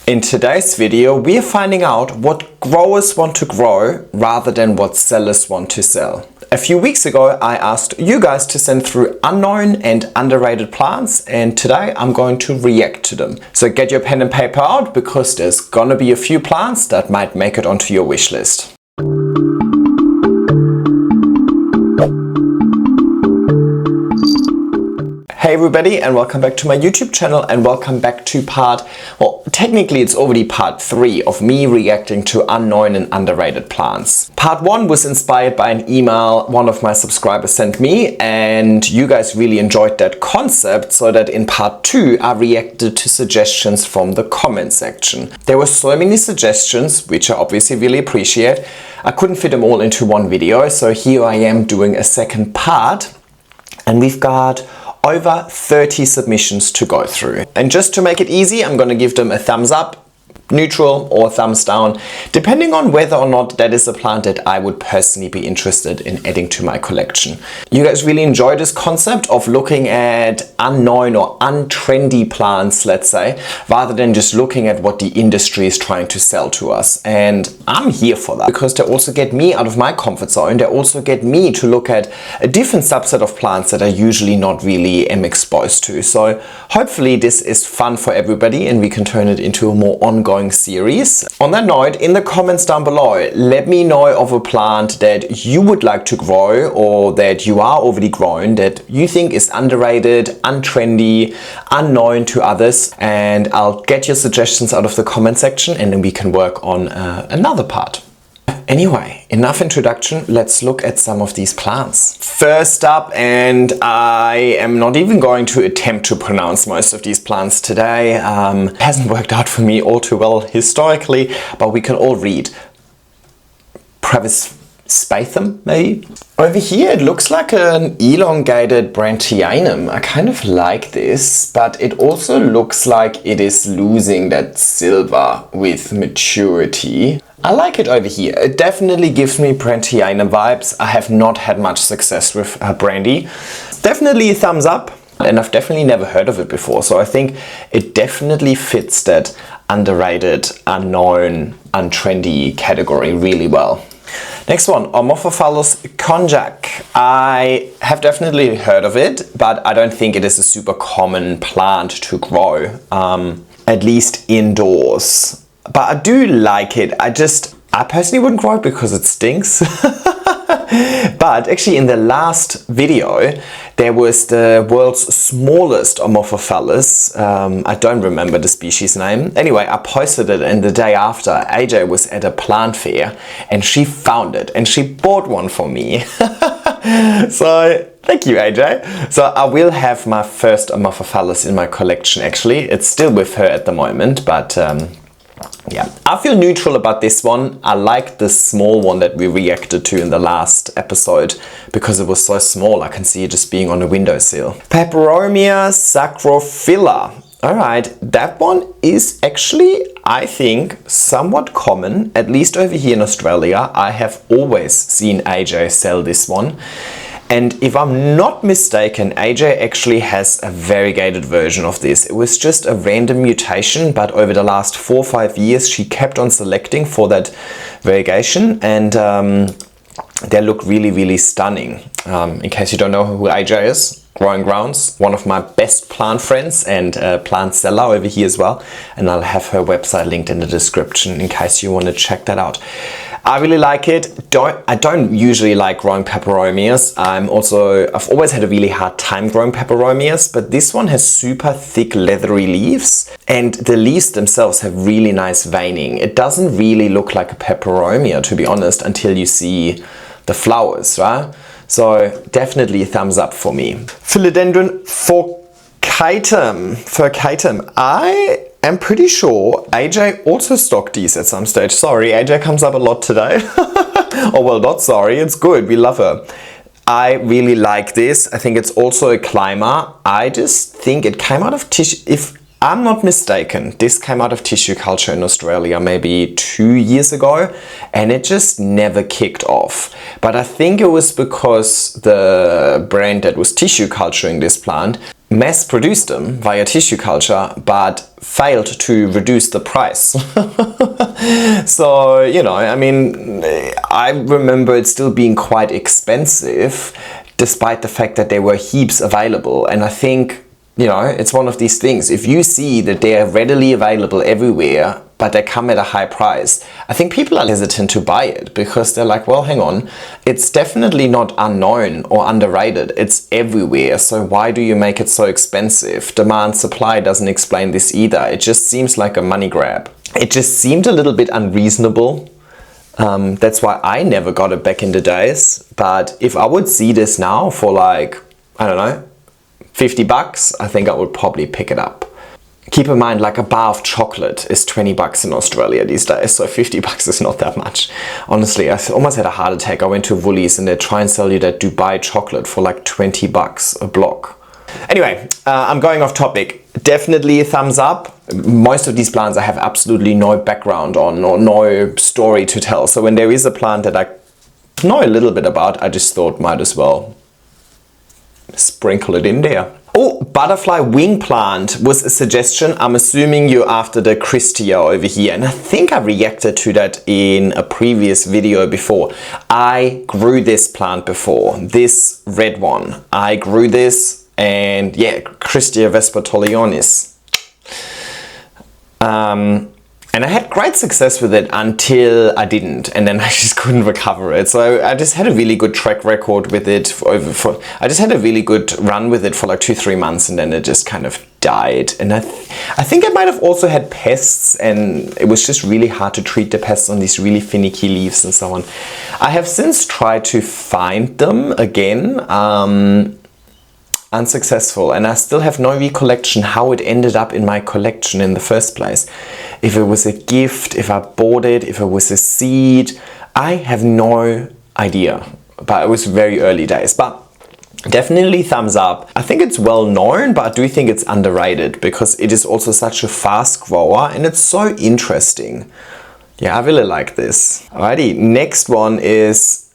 In today's video, we are finding out what growers want to grow rather than what sellers want to sell. A few weeks ago, I asked you guys to send through unknown and underrated plants, and today I'm going to react to them. So get your pen and paper out because there's gonna be a few plants that might make it onto your wish list. Hey everybody, and welcome back to my YouTube channel, and welcome back to technically it's already part 3 of me reacting to unknown and underrated plants. Part 1 was inspired by an email one of my subscribers sent me, and you guys really enjoyed that concept, so that in part 2 I reacted to suggestions from the comment section. There were so many suggestions, which I obviously really appreciate. I couldn't fit them all into one video, so here I am doing a second part, and we've got over 30 submissions to go through. And just to make it easy, I'm going to give them a thumbs up, neutral, or thumbs down, depending on whether or not that is a plant that I would personally be interested in adding to my collection. You guys really enjoy this concept of looking at unknown or untrendy plants, let's say, rather than just looking at what the industry is trying to sell to us. And I'm here for that because they also get me out of my comfort zone. They also get me to look at a different subset of plants that I usually not really am exposed to. So hopefully this is fun for everybody and we can turn it into a more ongoing series. On that note, in the comments down below, let me know of a plant that you would like to grow or that you are already growing that you think is underrated, untrendy, unknown to others, and I'll get your suggestions out of the comment section and then we can work on another part. Anyway, enough introduction, let's look at some of these plants. First up, and I am not even going to attempt to pronounce most of these plants today. Hasn't worked out for me all too well historically, but we can all read. Spathum, maybe? Over here it looks like an elongated Brandtianum. I kind of like this, but it also looks like it is losing that silver with maturity. I like it over here. It definitely gives me Brandtianum vibes. I have not had much success with brandy. Definitely a thumbs up, and I've definitely never heard of it before, so I think it definitely fits that underrated, unknown, untrendy category really well. Next one, Amorphophallus konjac. I have definitely heard of it, but I don't think it is a super common plant to grow, at least indoors. But I do like it. I personally wouldn't grow it because it stinks. But actually in the last video, there was the world's smallest Amorphophallus. I don't remember the species name. Anyway, I posted it, and the day after, AJ was at a plant fair and she found it and she bought one for me. So thank you, AJ. So I will have my first Amorphophallus in my collection actually. It's still with her at the moment, but yeah, I feel neutral about this one. I like the small one that we reacted to in the last episode because it was so small. I can see it just being on a windowsill. Peperomia sacrophylla. Alright, that one is actually, I think, somewhat common, at least over here in Australia. I have always seen AJ sell this one. And if I'm not mistaken, AJ actually has a variegated version of this. It was just a random mutation, but over the last 4 or 5 years, she kept on selecting for that variegation, and they look really, really stunning. In case you don't know who AJ is, Growing Grounds, one of my best plant friends and plant seller over here as well. And I'll have her website linked in the description in case you want to check that out. I really like it. I don't usually like growing peperomias. I've always had a really hard time growing peperomias, but this one has super thick leathery leaves, and the leaves themselves have really nice veining. It doesn't really look like a peperomia, to be honest, until you see the flowers, right? So definitely a thumbs up for me. Philodendron furcatum. I'm pretty sure AJ also stocked these at some stage. Sorry, AJ comes up a lot today. Oh, well, not sorry, it's good, we love her. I really like this. I think it's also a climber. I just think it came out of tissue. If I'm not mistaken, this came out of tissue culture in Australia maybe 2 years ago, and it just never kicked off. But I think it was because the brand that was tissue culturing this plant mass-produced them via tissue culture, but failed to reduce the price. So, you know, I mean, I remember it still being quite expensive, despite the fact that there were heaps available. And I think, you know, it's one of these things. If you see that they are readily available everywhere, but they come at a high price, I think people are hesitant to buy it because they're like, well, hang on, it's definitely not unknown or underrated. It's everywhere. So why do you make it so expensive? Demand supply doesn't explain this either. It just seems like a money grab. It just seemed a little bit unreasonable. That's why I never got it back in the days. But if I would see this now for like, I don't know, 50 bucks, I think I would probably pick it up. Keep in mind, like a bar of chocolate is 20 bucks in Australia these days, so 50 bucks is not that much. Honestly, I almost had a heart attack. I went to Woolies and they try and sell you that Dubai chocolate for like 20 bucks a block. Anyway, I'm going off topic. Definitely a thumbs up. Most of these plants I have absolutely no background on or no story to tell. So when there is a plant that I know a little bit about, I just thought might as well sprinkle it in there. Oh, butterfly wing plant was a suggestion. I'm assuming you're after the Christia over here. And I think I reacted to that in a previous video before. I grew this plant before, this red one. I grew this and yeah, Christia vespertolionis. And I had great success with it until I didn't, and then I just couldn't recover it. So I just had a really good track record with it. I just had a really good run with it for like 2-3 months, and then it just kind of died. And I think I might have also had pests, and it was just really hard to treat the pests on these really finicky leaves and so on. I have since tried to find them again. Unsuccessful, and I still have no recollection how it ended up in my collection in the first place. If it was a gift, if I bought it, if it was a seed, I have no idea. But it was very early days. But definitely thumbs up. I think it's well known, but I do think it's underrated because it is also such a fast grower and it's so interesting. Yeah, I really like this. Alrighty, next one is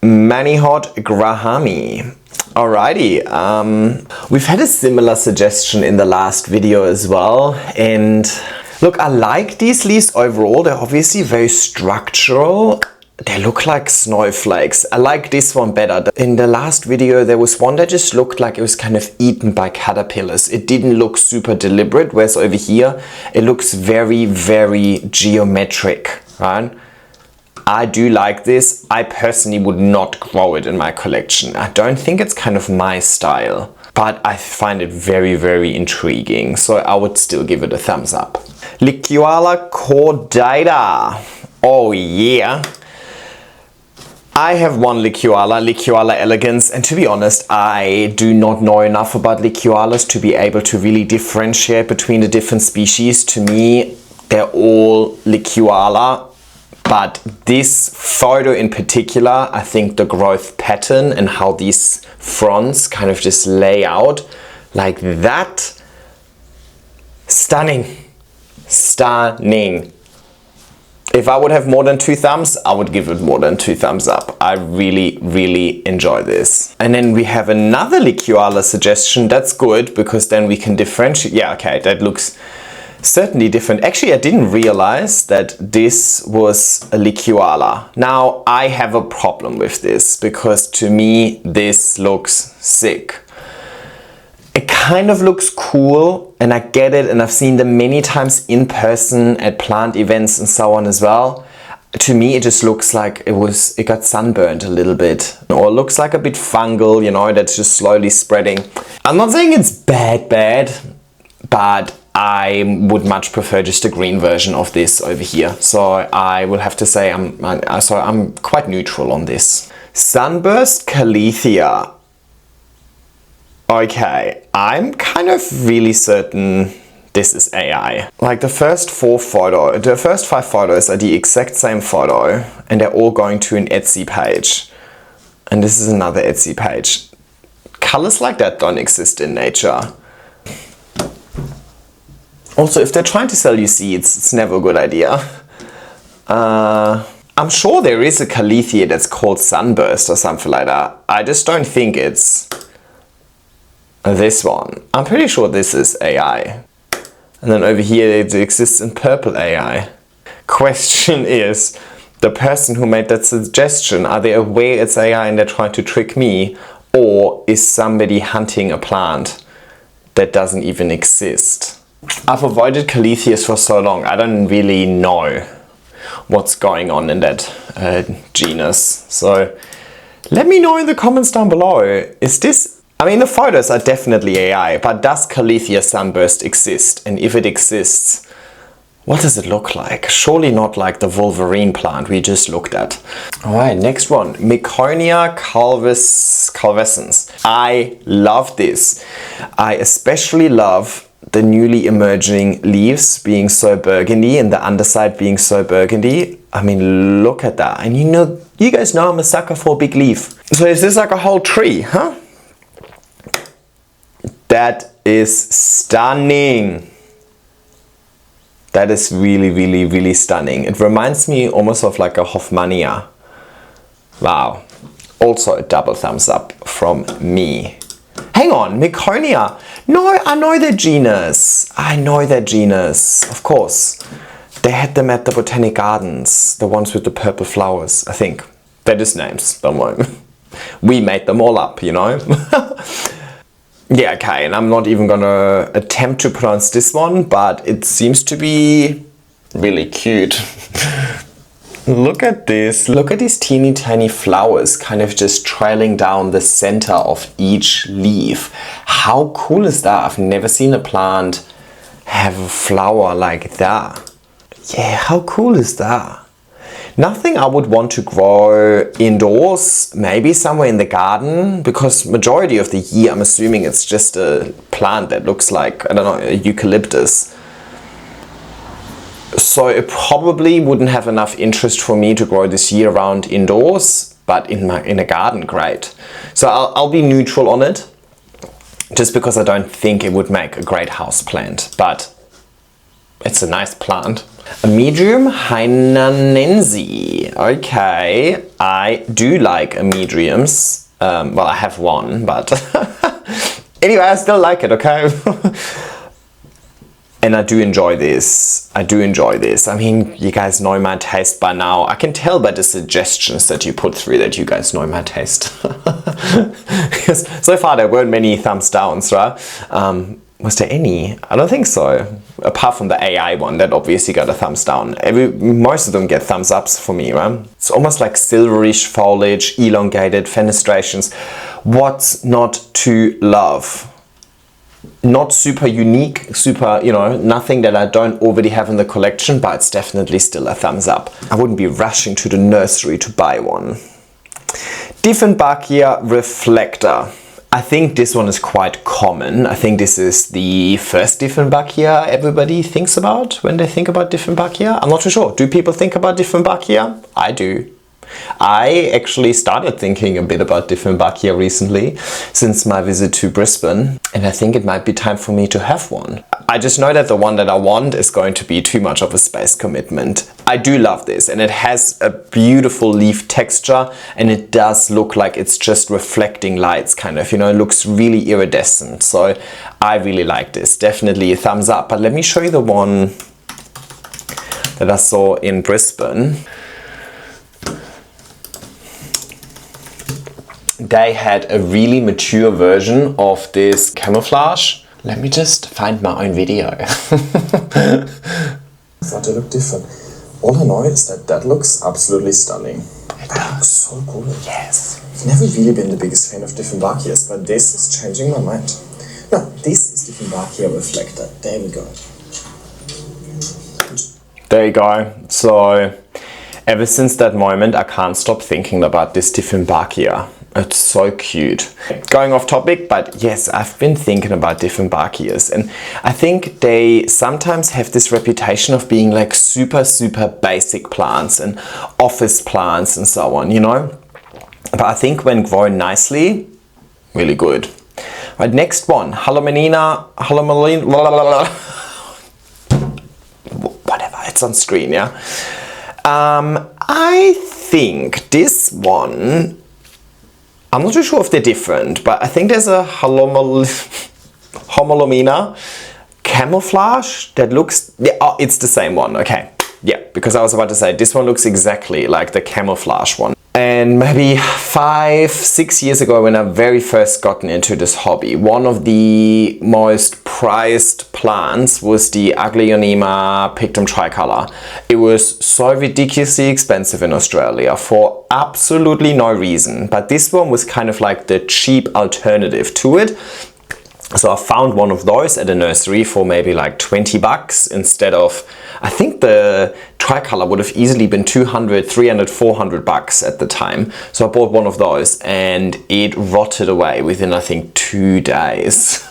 Manihot grahami. Alrighty, we've had a similar suggestion in the last video as well, and look, I like these leaves overall. They're obviously very structural. They look like snowflakes. I like this one better. In the last video there was one that just looked like it was kind of eaten by caterpillars. It didn't look super deliberate, whereas over here it looks very, very geometric, right? I do like this. I personally would not grow it in my collection. I don't think it's kind of my style, but I find it very, very intriguing. So I would still give it a thumbs up. Licuala cordata. Oh yeah. I have one Licuala elegans, and to be honest, I do not know enough about Licualas to be able to really differentiate between the different species. To me, they're all Licuala. But this photo in particular, I think the growth pattern and how these fronds kind of just lay out like that, stunning, stunning. If I would have more than 2 thumbs, I would give it more than 2 thumbs up. I really, really enjoy this. And then we have another Licuala suggestion. That's good because then we can differentiate. Yeah, okay, that looks certainly different. Actually, I didn't realize that this was a Licuala. Now, I have a problem with this because to me, this looks sick. It kind of looks cool and I get it, and I've seen them many times in person at plant events and so on as well. To me, it just looks like it got sunburned a little bit, or it looks like a bit fungal, you know, that's just slowly spreading. I'm not saying it's bad, but I would much prefer just a green version of this over here. So I will have to say I'm quite neutral on this. Sunburst Caletheia. Okay, I'm kind of really certain this is AI. Like the first 5 photos are the exact same photo and they're all going to an Etsy page. And this is another Etsy page. Colors like that don't exist in nature. Also, if they're trying to sell you seeds, it's never a good idea. I'm sure there is a Caletheia that's called Sunburst or something like that. I just don't think it's this one. I'm pretty sure this is AI. And then over here it exists in purple AI. Question is, the person who made that suggestion, are they aware it's AI and they're trying to trick me? Or is somebody hunting a plant that doesn't even exist? I've avoided caletheas for so long, I don't really know what's going on in that genus. So let me know in the comments down below. Is this, I mean, the photos are definitely AI, but does Calethea sunburst exist? And if it exists, what does it look like? Surely not like the Wolverine plant we just looked at. Alright, next one. Meconia calvescens. I love this. I especially love the newly emerging leaves being so burgundy and the underside being so burgundy. I mean, look at that. And you guys know I'm a sucker for a big leaf. So is this like a whole tree, huh? That is stunning. That is really, really, really stunning. It reminds me almost of like a Hoffmannia. Wow. Also a double thumbs up from me. Hang on, Meconia. No, I know their genus. I know their genus, of course. They had them at the Botanic Gardens, the ones with the purple flowers, I think. They're just names, don't worry. We made them all up, you know? Yeah, okay, and I'm not even gonna attempt to pronounce this one, but it seems to be really cute. Look at this. Look at these teeny tiny flowers kind of just trailing down the center of each leaf. How cool is that? I've never seen a plant have a flower like that. Yeah, how cool is that? Nothing I would want to grow indoors, maybe somewhere in the garden, because majority of the year I'm assuming it's just a plant that looks like, I don't know, a eucalyptus. So it probably wouldn't have enough interest for me to grow this year round indoors, but in a garden, great. So I'll be neutral on it, just because I don't think it would make a great house plant, but it's a nice plant. Amedrium hainanense. Okay, I do like amedriums. Well, I have one, but anyway, I still like it, okay? And I do enjoy this. I do enjoy this. I mean, you guys know my taste by now. I can tell by the suggestions that you put through that you guys know my taste. Because so far there weren't many thumbs downs, right? Was there any? I don't think so. Apart from the AI one that obviously got a thumbs down. Most of them get thumbs ups for me, right? It's almost like silverish foliage, elongated fenestrations. What's not to love? Not super unique, super, you know, nothing that I don't already have in the collection, but it's definitely still a thumbs up. I wouldn't be rushing to the nursery to buy one. Dieffenbachia Reflector. I think this one is quite common. I think this is the first Dieffenbachia everybody thinks about when they think about Dieffenbachia. I'm not too sure. Do people think about Dieffenbachia? I do. I actually started thinking a bit about Dieffenbachia recently since my visit to Brisbane, and I think it might be time for me to have one. I just know that the one that I want is going to be too much of a space commitment. I do love this, and it has a beautiful leaf texture, and it does look like it's just reflecting lights, kind of, you know, it looks really iridescent. So I really like this. Definitely a thumbs up. But let me show you the one that I saw in Brisbane. They had a really mature version of this camouflage. Let me just find my own video. I thought they look different. All I know is that looks absolutely stunning. That looks so cool. Yes. I've never really been the biggest fan of Dieffenbachias, but this is changing my mind. No, this is Dieffenbachia Reflector. There we go. There you go. So ever since that moment, I can't stop thinking about this Dieffenbachia. It's so cute. Going off topic, but yes, I've been thinking about Dieffenbachias, and I think they sometimes have this reputation of being like super, super basic plants and office plants and so on, you know? But I think when grown nicely, really good. Right, next one, Halomelina, whatever, it's on screen, yeah? I think this one, I'm not too sure if they're different, but I think there's a Homolomina. Camouflage, that looks, yeah, oh, it's the same one, okay. Yeah, because I was about to say, this one looks exactly like the camouflage one. And maybe 5-6 years ago, when I very first gotten into this hobby, one of the most prized plants was the Aglaonema pictum tricolor. It was so ridiculously expensive in Australia for absolutely no reason, but this one was kind of like the cheap alternative to it. So I found one of those at a nursery for maybe like 20 bucks instead of, I think the tricolor would have easily been 200, 300, 400 bucks at the time. So I bought one of those and it rotted away within, I think, 2 days.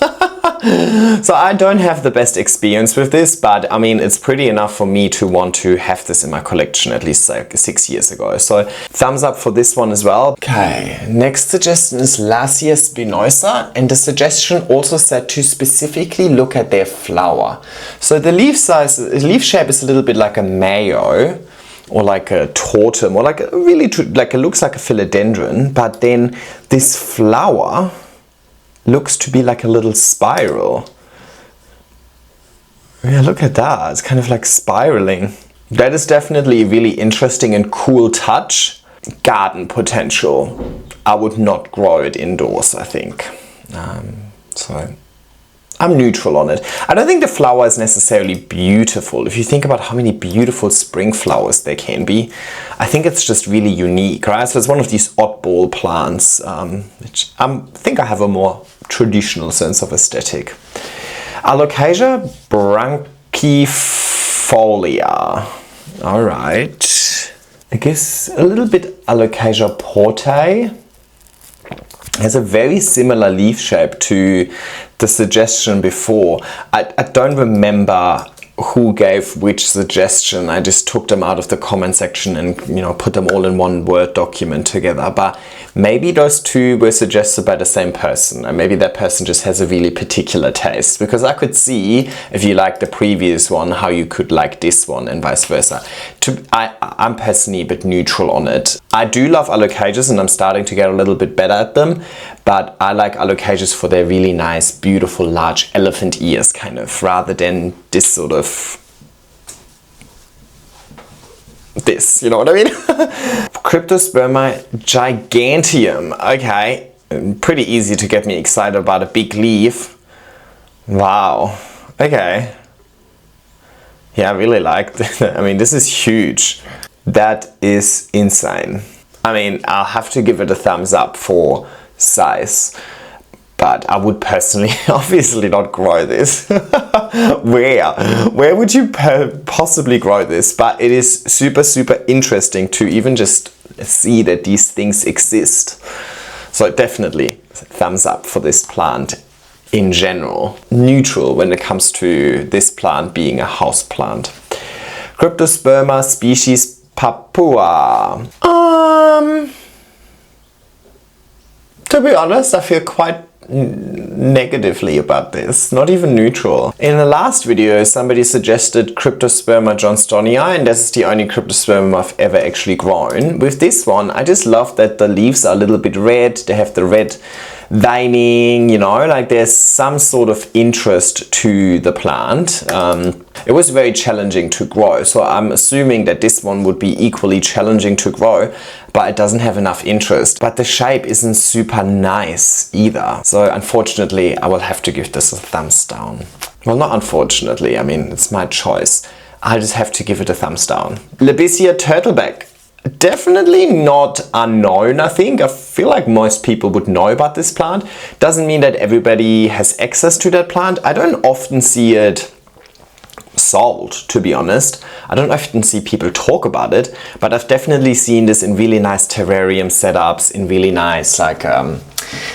So I don't have the best experience with this, but I mean, it's pretty enough for me to want to have this in my collection at least like 6 years ago. So thumbs up for this one as well. Okay, next suggestion is Lasia spinosa, and the suggestion also said to specifically look at their flower. So the leaf size, leaf shape is a little bit like a mayo, or like a tortum, or like a really like it looks like a philodendron, but then this flower looks to be like a little spiral. Yeah, look at that. It's kind of like spiraling. That is definitely a really interesting and cool touch. Garden potential. I would not grow it indoors, I think. So I'm neutral on it. I don't think the flower is necessarily beautiful. If you think about how many beautiful spring flowers there can be, I think it's just really unique, right? So it's one of these oddball plants, which I think I have a more traditional sense of aesthetic. Alocasia branchifolia. All right. I guess a little bit Alocasia portae. Has a very similar leaf shape to the suggestion before. I don't remember who gave which suggestion. I just took them out of the comment section and, you know, put them all in one Word document together. But maybe those two were suggested by the same person, and maybe that person just has a really particular taste, because I could see, if you like the previous one, how you could like this one and vice versa. I'm personally a bit neutral on it. I do love alocasias and I'm starting to get a little bit better at them, but I like alocasias for their really nice, beautiful, large elephant ears, kind of, rather than this sort of this, you know what I mean? Cryptosperma giganteum. Okay, pretty easy to get me excited about a big leaf. Wow. Okay. Yeah, I really like that. I mean, this is huge. That is insane. I mean, I'll have to give it a thumbs up for size, but I would personally obviously not grow this. Where would you possibly grow this? But it is super, super interesting to even just see that these things exist. So definitely thumbs up for this plant in general. Neutral when it comes to this plant being a house plant. Cryptosperma species Papua. To be honest, I feel quite negatively about this, not even neutral. In the last video, somebody suggested Cryptosperma johnstonii, and this is the only Cryptosperma I've ever actually grown. With this one, I just love that the leaves are a little bit red, they have the red veining, you know, like there's some sort of interest to the plant. It was very challenging to grow, so I'm assuming that this one would be equally challenging to grow, but it doesn't have enough interest. But the shape isn't super nice either. So unfortunately, I will have to give this a thumbs down. Well, not unfortunately, I mean, it's my choice. I just have to give it a thumbs down. Lasia turtleback. Definitely not unknown, I think. I feel like most people would know about this plant. Doesn't mean that everybody has access to that plant. I don't often see it sold, to be honest. I don't often see people talk about it, but I've definitely seen this in really nice terrarium setups, in really nice like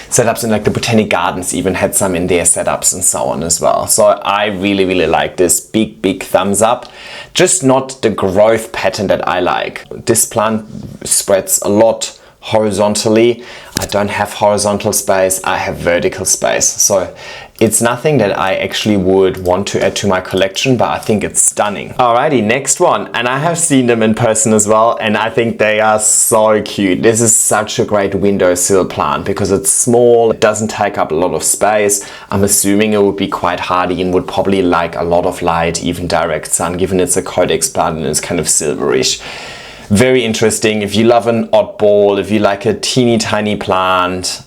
setups in like the botanic gardens, even had some in their setups and so on as well. So I really, really like this. Big thumbs up. Just not the growth pattern that I like. This plant spreads a lot horizontally. I don't have horizontal space, I have vertical space. So it's nothing that I actually would want to add to my collection, but I think it's stunning. Alrighty, next one. And I have seen them in person as well, and I think they are so cute. This is such a great windowsill plant because it's small, it doesn't take up a lot of space. I'm assuming it would be quite hardy and would probably like a lot of light, even direct sun, given it's a codex plant and it's kind of silverish. Very interesting. If you love an oddball, if you like a teeny tiny plant,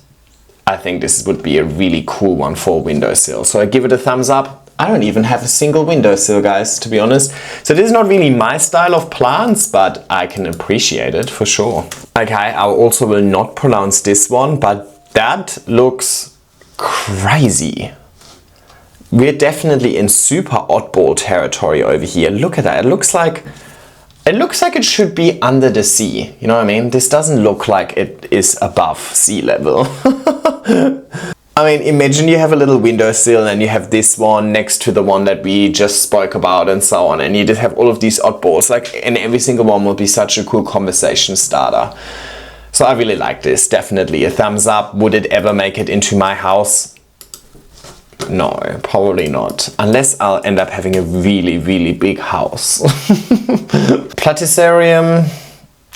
I think this would be a really cool one for a windowsill. So I give it a thumbs up. I don't even have a single windowsill, guys, to be honest. So this is not really my style of plants, but I can appreciate it for sure. Okay, I also will not pronounce this one, but that looks crazy. We're definitely in super oddball territory over here. Look at that. It looks like it should be under the sea. You know what I mean? This doesn't look like it is above sea level. I mean, imagine you have a little windowsill and you have this one next to the one that we just spoke about and so on. And you just have all of these oddballs. And every single one will be such a cool conversation starter. So I really like this. Definitely a thumbs up. Would it ever make it into my house? No, probably not. Unless I'll end up having a really, really big house. Platycerium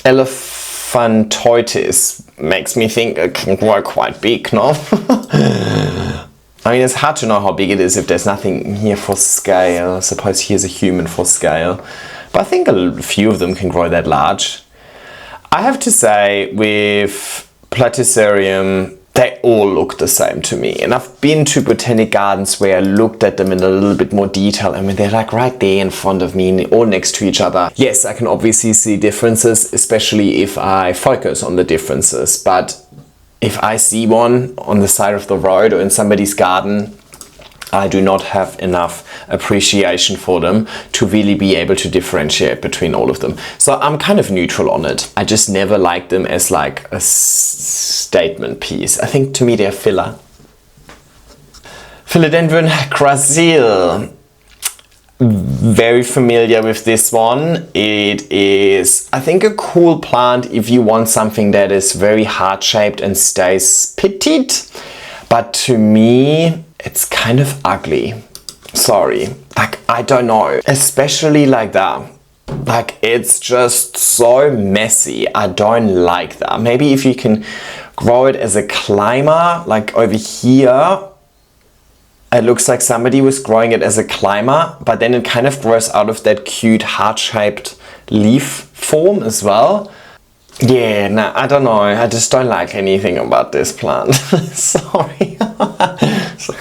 elephantoides makes me think it can grow quite big, no? I mean, it's hard to know how big it is if there's nothing here for scale. I suppose here's a human for scale. But I think a few of them can grow that large. I have to say, with Platycerium, they all look the same to me. And I've been to botanic gardens where I looked at them in a little bit more detail. I mean, they're like right there in front of me, all next to each other. Yes, I can obviously see differences, especially if I focus on the differences. But if I see one on the side of the road or in somebody's garden, I do not have enough appreciation for them to really be able to differentiate between all of them. So I'm kind of neutral on it. I just never liked them as like a statement piece. I think to me they're filler. Philodendron gracile. Very familiar with this one. It is, I think, a cool plant if you want something that is very heart-shaped and stays petite. But to me, it's kind of ugly. Sorry. Like, I don't know. Especially like that. Like, it's just so messy. I don't like that. Maybe if you can grow it as a climber, like over here, it looks like somebody was growing it as a climber, but then it kind of grows out of that cute heart-shaped leaf form as well. Yeah, nah, I don't know. I just don't like anything about this plant. Sorry. So,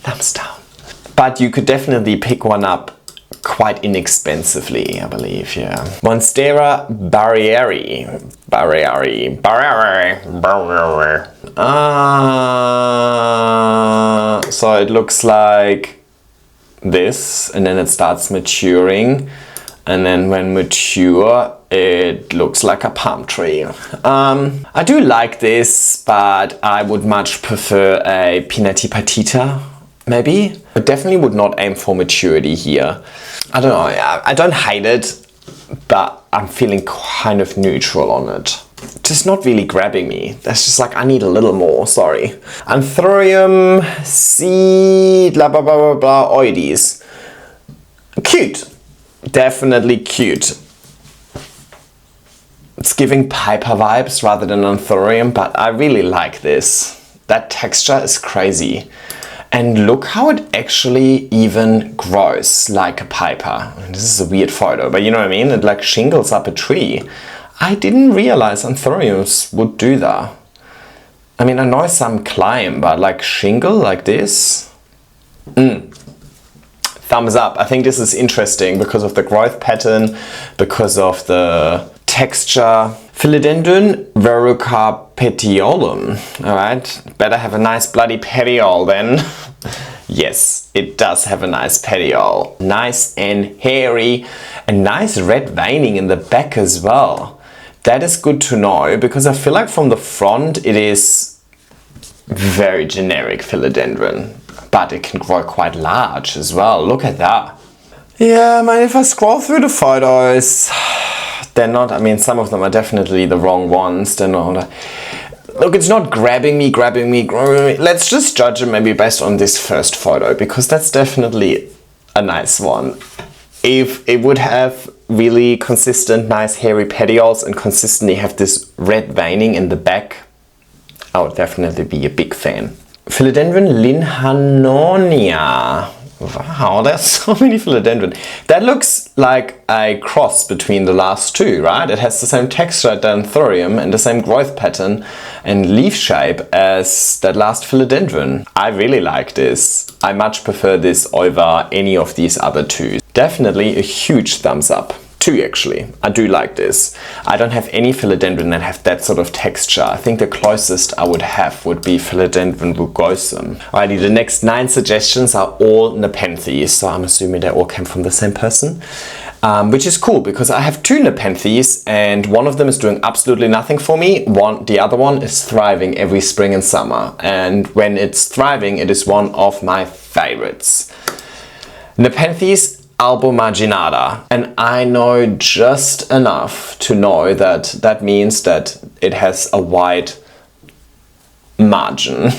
thumbs down. But you could definitely pick one up quite inexpensively, I believe, yeah. Monstera barrieri. So it looks like this, and then it starts maturing. And then when mature, it looks like a palm tree. I do like this, but I would much prefer a Pinatipatita, maybe. But definitely would not aim for maturity here. I don't know, I don't hate it, but I'm feeling kind of neutral on it. Just not really grabbing me. That's just like, I need a little more, sorry. Anthurium seed, blah blah blah blah blah, oides. Cute. Definitely cute. It's giving Piper vibes rather than Anthurium, but I really like this. That texture is crazy. And look how it actually even grows like a Piper. This is a weird photo, but you know what I mean? It like shingles up a tree. I didn't realize Anthuriums would do that. I mean, I know some climb, but like shingle like this? Thumbs up. I think this is interesting because of the growth pattern, because of the texture. Philodendron verrucapetiolum. Alright, better have a nice bloody petiole then. Yes, it does have a nice petiole. Nice and hairy, and nice red veining in the back as well. That is good to know, because I feel like from the front it is very generic Philodendron. But it can grow quite large as well. Look at that. Yeah, man, if I scroll through the photos, they're not, I mean, some of them are definitely the wrong ones. They're not, look, it's not grabbing me. Let's just judge them maybe based on this first photo, because that's definitely a nice one. If it would have really consistent, nice hairy petioles and consistently have this red veining in the back, I would definitely be a big fan. Philodendron linhanonia. Wow, there's so many philodendron. That looks like a cross between the last two, right? It has the same texture than Terrarium and the same growth pattern and leaf shape as that last philodendron. I really like this. I much prefer this over any of these other two. Definitely a huge thumbs up. 2 actually. I do like this. I don't have any philodendron that have that sort of texture. I think the closest I would have would be Philodendron rugosum. Alrighty, the next 9 suggestions are all Nepenthes, so I'm assuming they all came from the same person. Which is cool because I have 2 Nepenthes and one of them is doing absolutely nothing for me. The other one is thriving every spring and summer. And when it's thriving, it is one of my favorites. Nepenthes albumarginata, and I know just enough to know that that means that it has a wide margin.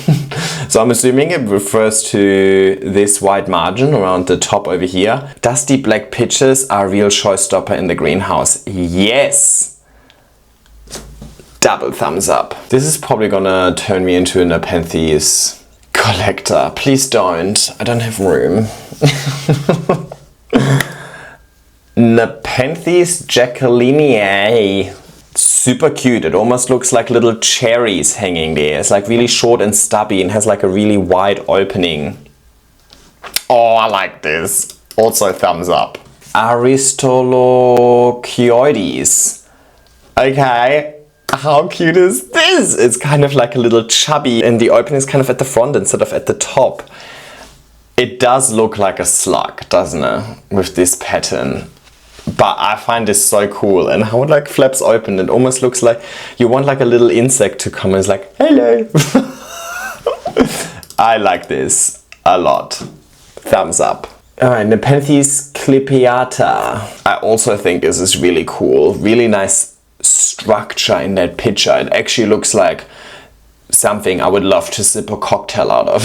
So I'm assuming it refers to this wide margin around the top over here. Dusty black pitches are a real showstopper in the greenhouse. Yes! Double thumbs up. This is probably gonna turn me into a Nepenthes collector. Please don't. I don't have room. Nepenthes jacqueliniae. Super cute. It almost looks like little cherries hanging there. It's like really short and stubby and has like a really wide opening. Oh, I like this. Also thumbs up. Aristolochioides. Okay. How cute is this? It's kind of like a little chubby and the opening is kind of at the front instead of at the top. It does look like a slug, doesn't it? With this pattern. But I find this so cool, and how it like flaps open. It almost looks like you want like a little insect to come and it's like, hello. I like this a lot. Thumbs up. Alright, Nepenthes clipiata. I also think this is really cool. Really nice structure in that picture. It actually looks like something I would love to sip a cocktail out of.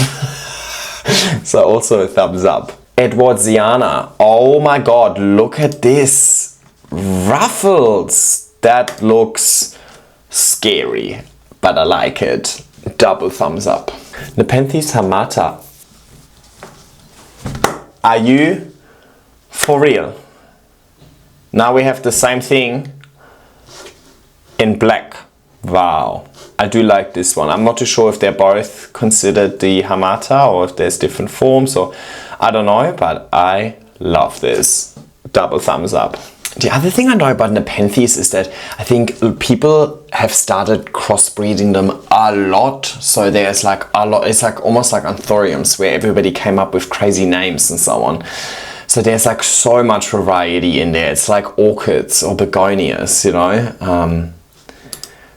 So also a thumbs up. Edwardsiana. Oh my god, look at this. Ruffles. That looks scary, but I like it. Double thumbs up. Nepenthes hamata. Are you for real? Now we have the same thing in black. Wow. I do like this one. I'm not too sure if they're both considered the hamata or if there's different forms, or I don't know, but I love this. Double thumbs up. The other thing I know about Nepenthes is that I think people have started crossbreeding them a lot. So there's like a lot, it's like almost like anthuriums where everybody came up with crazy names and so on. So there's like so much variety in there. It's like orchids or begonias, you know.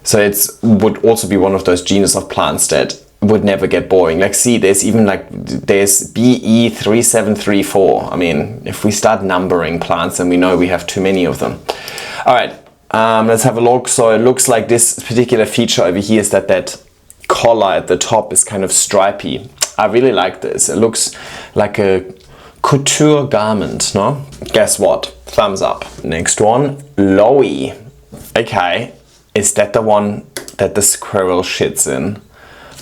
So it's would also be one of those genus of plants that would never get boring. Like see, there's even like, there's BE3734. I mean, if we start numbering plants, then we know we have too many of them. All right, let's have a look. So it looks like this particular feature over here is that collar at the top is kind of stripy. I really like this. It looks like a couture garment, no? Guess what? Thumbs up. Next one, Lowy. Okay. Is that the one that the squirrel shits in?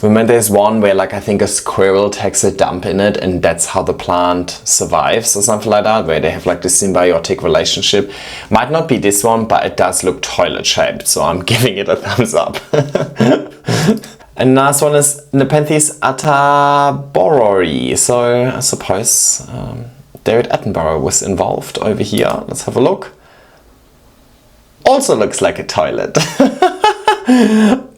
Remember there's one where like I think a squirrel takes a dump in it and that's how the plant survives or something like that, where they have like this symbiotic relationship. Might not be this one, but it does look toilet shaped, so I'm giving it a thumbs up. And last one is Nepenthes ataboroi. So I suppose David Attenborough was involved over here. Let's have a look. Also looks like a toilet.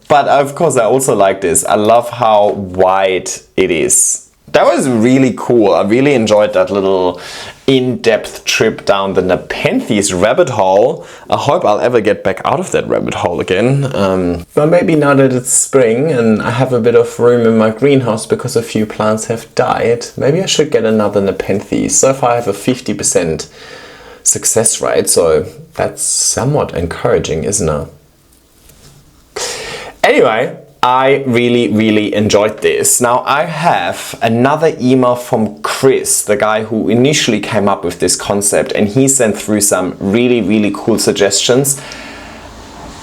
But of course I also like this. I love how wide it is. That was really cool. I really enjoyed that little in-depth trip down the Nepenthes rabbit hole. I hope I'll ever get back out of that rabbit hole again. But maybe now that it's spring and I have a bit of room in my greenhouse because a few plants have died, maybe I should get another Nepenthes. So far I have a 50% success rate, so That's somewhat encouraging, isn't it? Anyway, I really enjoyed this. Now I have another email from Chris, the guy who initially came up with this concept, and he sent through some really cool suggestions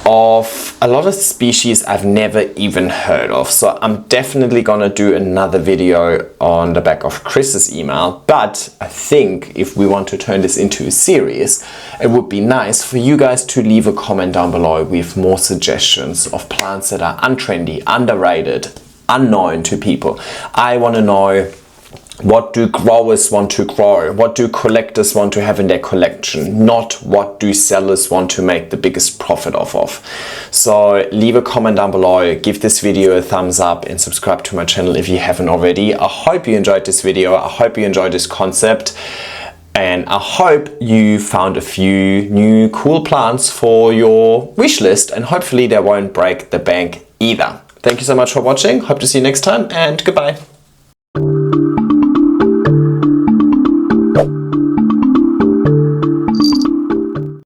of a lot of species I've never even heard of. So I'm definitely gonna do another video on the back of Chris's email, but I think if we want to turn this into a series, it would be nice for you guys to leave a comment down below with more suggestions of plants that are untrendy, underrated, unknown to people. I want to know, what do growers want to grow? What do collectors want to have in their collection? Not what do sellers want to make the biggest profit off of. So leave a comment down below, give this video a thumbs up, and subscribe to my channel if you haven't already. I hope you enjoyed this video. I hope you enjoyed this concept. And I hope you found a few new cool plants for your wish list, and hopefully they won't break the bank either. Thank you so much for watching. Hope to see you next time, and goodbye.